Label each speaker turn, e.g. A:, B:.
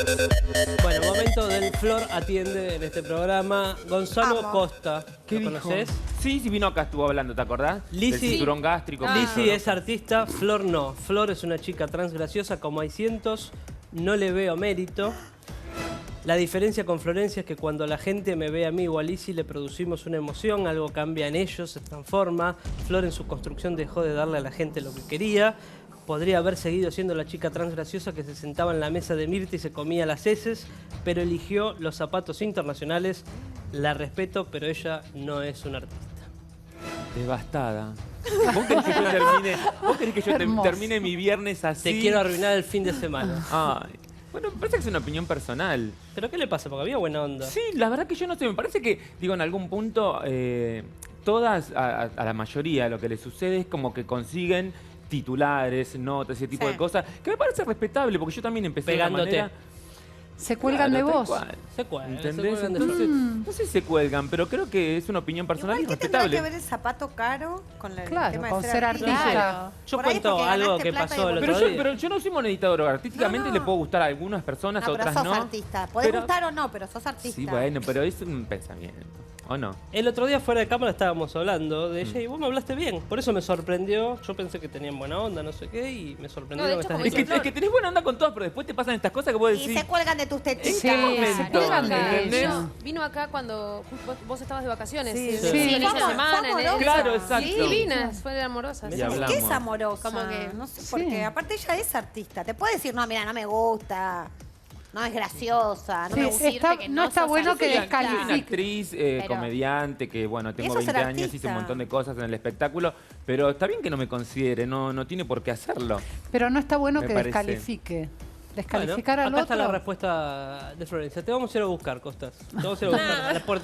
A: Bueno, momento del Flor atiende en este programa. Gonzalo
B: Amo.
A: Costa,
C: ¿Qué
A: ¿lo
C: dijo?
A: conoces?
C: Sí, vino acá, estuvo hablando, ¿te acordás?
A: Lizzy-
C: Del cinturón gástrico.
A: Lizzy es artista, Flor no. Flor es una chica trans graciosa, como hay cientos, no le veo mérito. La diferencia con Florencia es que cuando la gente me ve a mí o a Lizzy le producimos una emoción, algo cambia en ellos, se transforma. Flor en su construcción dejó de darle a la gente lo que quería. Podría haber seguido siendo la chica trans graciosa que se sentaba en la mesa de Mirta y se comía las heces, pero eligió los zapatos internacionales. La respeto, pero ella no es una artista.
C: Devastada. ¿Vos querés que yo termine,
B: Hermoso.
C: termine mi viernes así?
A: Te quiero arruinar el fin de semana.
C: Ay. Bueno, me parece que es una opinión personal.
A: ¿Pero qué le pasa? Porque había buena onda.
C: Sí, la verdad que yo no sé, me parece que, digo, en algún punto, todas, a la mayoría, lo que les sucede es como que consiguen titulares, notas, ese tipo
B: Sí.
C: de cosas, que me parece respetable, porque yo también empecé
A: Pegándote.
C: de una manera...
B: Se cuelgan
C: Claro,
B: de
C: tal
B: vos.
C: cual.
A: Se cuelgan,
C: ¿Entendés?
A: se cuelgan de
C: Entonces,
A: Flor.
C: no sé si se cuelgan, pero creo que es una opinión personal
D: Igual
C: y
D: que tendrá que
C: respetable.
D: ver el zapato caro con el
B: Claro,
D: tema
B: con
D: de
B: ser artista.
D: Claro.
A: Yo
D: Por ahí
A: cuento
D: porque
A: algo
D: ganaste
A: que
D: plata
A: pasó
D: y
A: el
D: porque-
A: otro día.
C: Pero yo no soy moneditador. Artísticamente
D: No.
C: le puedo gustar a algunas personas,
D: No,
C: a
D: pero
C: otras
D: sos
C: no.
D: artista. Podés
C: Pero-
D: gustar o no, pero sos artista.
C: Sí, bueno, pero es un pensamiento. ¿O no?
A: El otro día fuera de cámara estábamos hablando de ella y vos me hablaste bien. Por eso me sorprendió. Yo pensé que tenían buena onda, no sé qué, y me sorprendió
E: No, de
A: lo que
E: hecho,
A: estás
E: como
C: Es que,
A: diciendo.
C: es que tenés buena onda con todas, pero después te pasan estas cosas que vos
D: Y
C: decís...
D: se cuelgan de tus tetitas.
B: Sí, se cuelgan de
C: ¿entendés?
B: ella.
E: Vino acá cuando vos estabas de vacaciones.
D: Sí,
E: Sí,
A: sí.
E: inicio de
D: Fue
E: semana.
D: amorosa.
C: Claro, exacto.
E: Sí, divinas, fue amorosa.
C: Y
E: sí.
C: hablamos.
D: ¿Qué es amorosa?
E: Como que-
D: no sé,
B: Sí.
D: porque aparte ella es artista. Te puede decir, no, mira, no me gusta, no es graciosa, no
B: Sí,
D: me gusta.
B: está-
E: que
B: no
E: no
B: está
E: sos
B: bueno que
C: Soy una
B: descalifique.
C: actriz, comediante, que bueno, tengo
D: eso es
C: 20
D: ser
C: años, hice
D: artista.
C: un montón de cosas en el espectáculo, pero está bien que no me considere, no tiene por qué hacerlo.
B: Pero no está bueno
C: Me
B: que
C: parece.
B: descalifique.
A: Bueno,
B: Descalificar al
A: acá está la
B: otro.
A: respuesta de Florencia. Te vamos a ir a buscar, Costas. Te vamos a ir a buscar a la puerta.